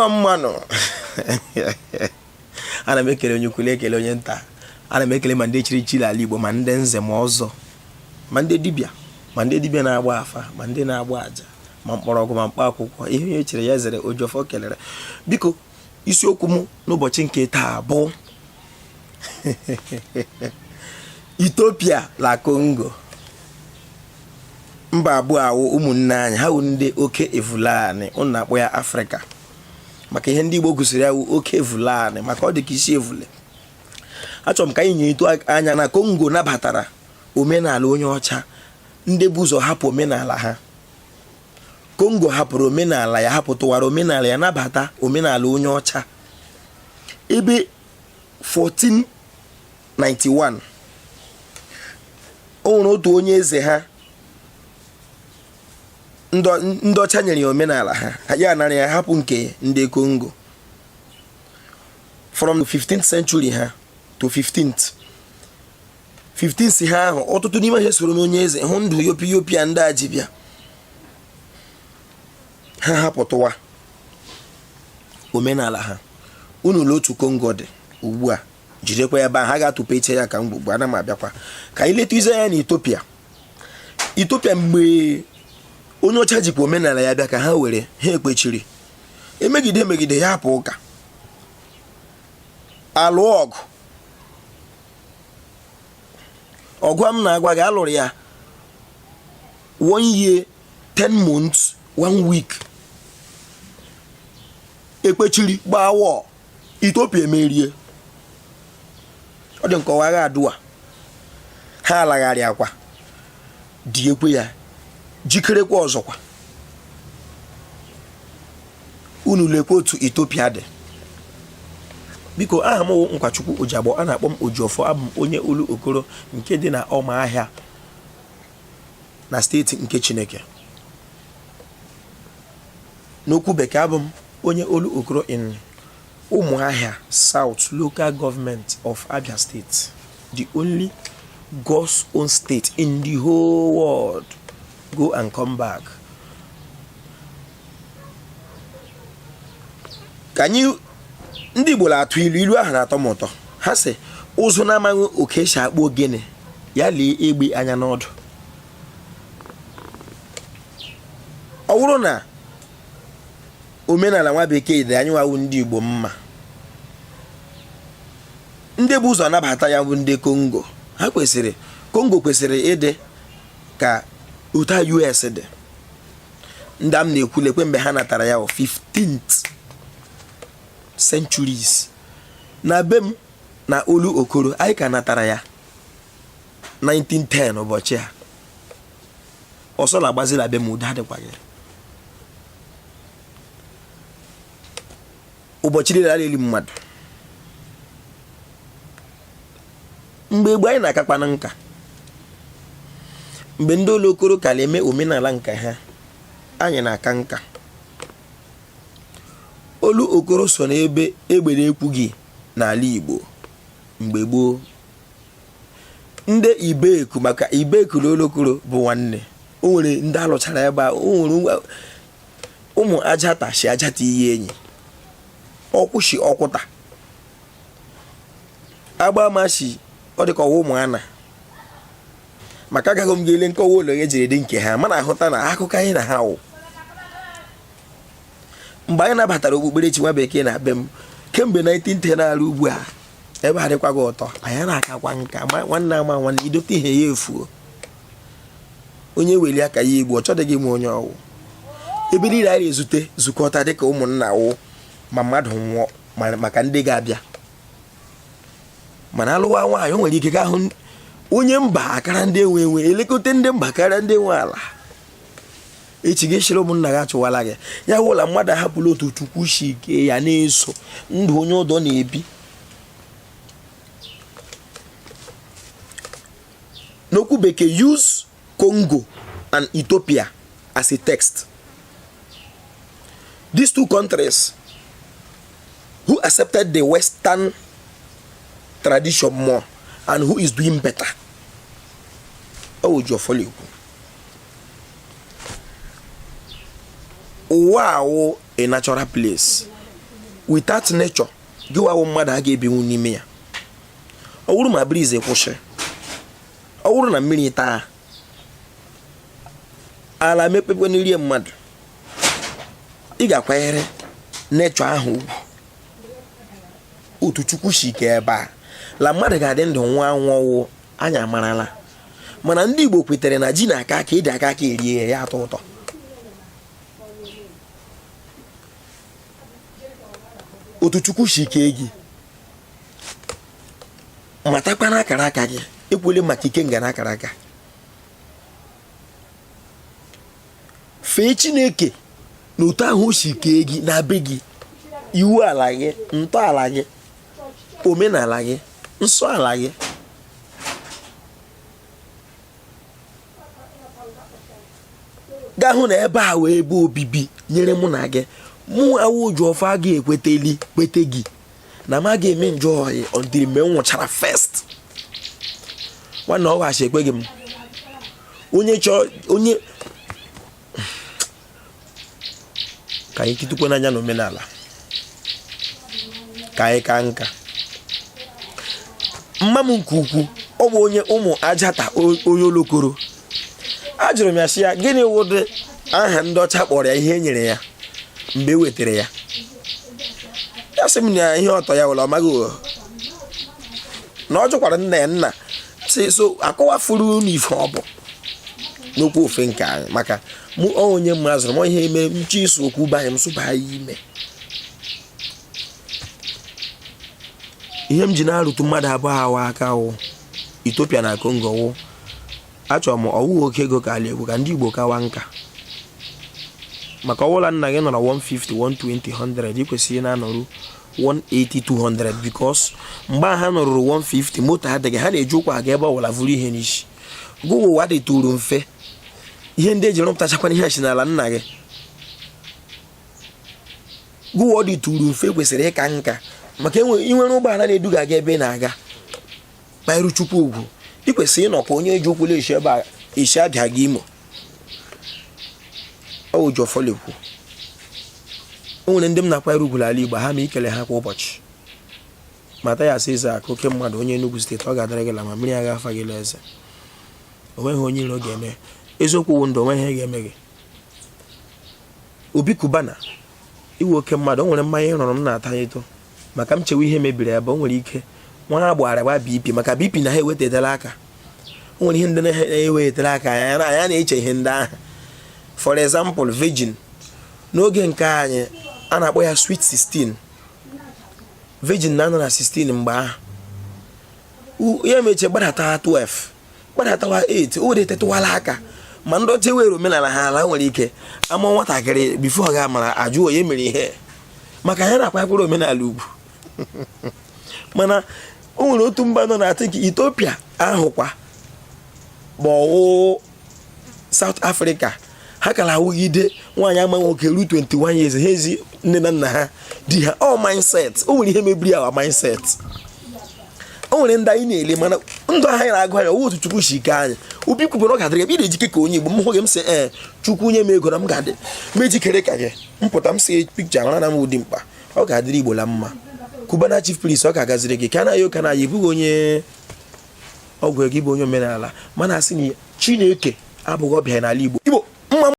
mmanụ ana m ekele onye ukwu ekele onye nta ana m ekele ma ndị chiri chiri ala Igbo ma ndị nze ma ọzọ ma ndị dibịa na-agba afa ma ndị na-agba aja ma mkpọrọgwụ ma mkpa akwụkwọ ihe onye chere ya zere Ojofọ kelere. Biko isiokwu m n'ụbọchị nke taa bụ Ethiopia la Congo, mba abụọ awụ ụmụnne anyị, ha wụ ndị oke evulani, ụnụ na-akpọ ya Afrịka maka ihe ndị Igbo gụsiri ya wụ oke evulani maka ọ dị ka isi evule. Achọrọ m ka anyị nyetu anya na Congo nabatara omenala onye ọcha, ndị bụ ụzọ hapụ omenala ha. Congo hapụrụ omenala ya, hapụtụwara omenala ya, nabata omenala onye ọcha. Ebe 1491 o nwere otu onye eze ha ndị ọcha nyere ya omenala ha, ya nara ya hapụ nke ndị Congo. From the 15th century ha to 15th ha ahụ ọtụtụ n'ime ha soro n'onye eze hụ ndụ ethiopia ndị a ji bịa, ha hapụtụwa omenala ha. Unu ụlọ otu Congo dị ugbu a, jirekwa ya ba ha ga-atụpe iche ya ka mgbugbu ana m abịakwa ka anyị leta ize ya na Ethiopia mgbe onye ọcha jikwa omenala ya bịa ka ha were ha ekpechiri emegide ya hapụ ụka alụ ọgụ m na-agwa gị alụrụ ya 1 year 10 months 1 week ekpechiri gbaa Ethiopia emerie. Ọ dị nkọwa agha adụa ha alagharị akwa dị ekwe ya jikerekwa ọzọkwa. Unu lekwa otu Ethiopia dị. Biko aha m Nkwachukwu Ojabọ, a na-akpọ m Ojofọ, abụ m onye olu okoro nke dị na ọma ahịa na steeti nke Chineke. N'okwu bekee abụ m onye olu okoro in Umuahia South Local Government of Abia State, the only God's own state in the whole world. Go and come back. Can you ndị Igbo atụ ilu ahụ na-atọ m ụtọ. Ha sị ụzụ na-amaghị oke esi akpọ ogene ya lee egbe anya n'ọdụ. Ọ bụrụ na omenala nwa bekee dị anyị wawu ndị Igbo mma, ndị bụ ụzọ nabata ya bụ ndị Congo. Congo kwesịrị ịdị ka ụta US dị. Ndị am na-ekwulekwe mgbe ha natara ya 15th centuries na be m na olu okoro anyị ka natara ya 1910 ụbọchị a ọsọ na-agbazila be m ụda dịkwa gị ụbọchị niile alili mmadụ. Mgbe anyị na-akakpa na nka, mgbe ndị olu okoro ka na-eme omenala nka ha, anyị na-aka nka. Olu okoro so n'ebe egbe na-ekwughị n'ala Igbo mgbe gboo. Ndị Ibeku, maka Ibeku na olu okoro bụ nwanne. O nwere ndị alụchara ebe a, o nwere ụmụ ajata shi ajata iyi enyi, ọkwụshi ọkwụta agba mashi. Ọ dị ka ọwa ụmụ ana maka agaghị m ga-ele nkọwa ụlọ ya jiri dị nke ha, mana ahụta na akụkọ anyị na ha wụ. Mgbe anyị nabatara okpukperechi nwa bekee na be m kemgbe 1910 na-arụ ugbu a, ebe a dịkwaghị ụtọ. Anyị na-akakwa nka nwanne ama nwanne idote ihe ya efuo. Onye weli aka ya Igbo ọ chọdịghị m onye ọwụ. Ebe niile anyị ezute zukọta dịka ụmụnna wụ ma mmadụ nwụọ maka ndị ga-abịa. Mana alụwa nwaanyị o nwere ike ka ahụ onye mba akara ndị enwe elekọta ndị mba karịa ndị nwe ala. Echi gị shiri ụmụnna gị achụwala gị ya wụla mmadụ ahapụla otu Chukwu shi ike ya na-eso ndụ onye ụdọ na-ebi. N'okwu bekee, use Congo and Ethiopia as a text. These two countries who accepted the Western tradition more and who is doing better. How would you follow? Wow, a natural place. without nature gị wawo mmadụ a ga-ebinwu n'ime ya. Ọ bụrụ ma brize kwụsị, ọ bụrụ na mmiri taa ala mepekwe n'irie mmadụ, ị ga-akwanyere nature ahụ ugwu otu Chukwu si ike ebe a. La mmadụ ga-adị ndụ nwa anwụọwụ anya amarala, mana ndị Igbo kwetere na ji na aka aka ịdị aka aka erie ya atọ ụtọ. Otu Chukwu si ike gị matakwa na akara aka gị, ekwele maka ike nga na akara aka. Fee Chineke na otu ahụ o si ike gị na be gị, iwu ala gị, ntọala gị, omenala gị, nsọ ala gị. Gaa hụ na ebe a wee ebe obibi nyere mụ na gị. Mụ awụ ụjọ ọfọ a ga-ekweteli kwete gị na ma ga-eme njọ ọhị until mgbe m nwụchara first. Nwanne ọ ghachi ekwe gị m onye chọọ onye ka anyị kitukwe n'anya na omenala ka anyị ka nka. Mma m nke ukwu ọ bụ onye ụmụ ajata onye olokoro. Ajụrụ m ya sị ya, gịnị wụdị aha ndị ọcha kpọrọ ya ihe e nyere ya mgbe e wetara ya? Ya sị m na ihe ọtọ ya wụla ọ maghị na ọ jụkwara nna ya nna sị so akọwafuru n'ife ọ bụ n'okwu ofe nke anyị, maka mụ onye m azụrụ m ihe ime nchi iso okwu banye m sụba ya ime. Ihe m ji na-arụtụ mmadụ abụọ awa aka wụ Ethiopia na Congo wụ achọrọ m ọwụ oke ego ka ala egwu ka ndị Igbo kawa nka, maka ọwụla nna gị nọrọ 150 120 100 ị kwesịrị na-anọrụ 180 200 because mgbe ha nọrụrụ 150 moto adịghị, ha na-eji ụkwụ aga ebe ọwụla vụrụ ihe n'isi. Gụwa ụwa dị tụrụ mfe, ihe ndị eji rụpụtachakwana ihe si n'ala nna gị. Gụwa dị tụrụ mfe kwesịrị ịka nka, maka inwere ụgbọala na-eduga aga ebe na-aga kpairu Chukwu ugwu. Ị kwesịrị ịnọ ka onye eji ụkwụ esi ebe a esi abịa gị Imo. Ọ wụ jọfọlekwu. O nwere ndị m na-akpairu ugwu ala Igbo, ha ma ikele ha kwa ụbọchị. Mata ya sị aka oke mmadụ onye Enugu steeti, ọ ga-adara gị la ma mmiri agha afa gị eze. O nweghị onye iro ga-eme. Eziokwu wụ ndụ, o nweghị ihe ga-eme gị. Obi Kubana iwe oke mmadụ, o nwere mmanya ịrọrọ m na-ata eto maka m chewe ihe mebiri ebe o nwere ike nwa agbara gba BP, maka BP na ha ewetedela aka. O nwere ihe ndị na-ewetara aka ya na-eche ihe ndị ahụ. For example, virgin n'oge nke anyị a na-akpọ ya sweet 16. Virgin na-anọ na 16 mgbe ahụ ya emeche gbadata 12 gbadatawa 8 o detetụwala aka. Ma ndị ọcha were omenala ha ala nwere ike ama nwatakịrị bifo ga amara ajụ onye mere ihe, maka ha na-akwakwara omenala ugwu. Mana o nwere otu mba nọ na Ethiopia ahụkwa bụ South Africa, ha kara awụgide nwaanyị ama nwoke ruo 21 years, ha ezi nne na nna ha di ha. All mindset, o nwere ihe mebiri awa mindset. O nwere ndị anyị na-ele, mana ndụ anyị na-agụ anya otu Chukwu si ike anyị. Obi kwubere ọ ga-adịrị ebe ị na-ejike ka onye Igbo. M hụ gị m sị Chukwu nye m ego na m ga-adị m ejikere ka gị mpụta m si pikcha mara na m ụdị mkpa, ọ ga-adịrị Igbo la mma. Kubana chief priest ọ ga-agaziri gị ka na ya ụka na ya ebughị onye ọgwụ ego, ịbụ onye omenala, mana asị na Chineke abụghị ọbịa n'ala Igbo.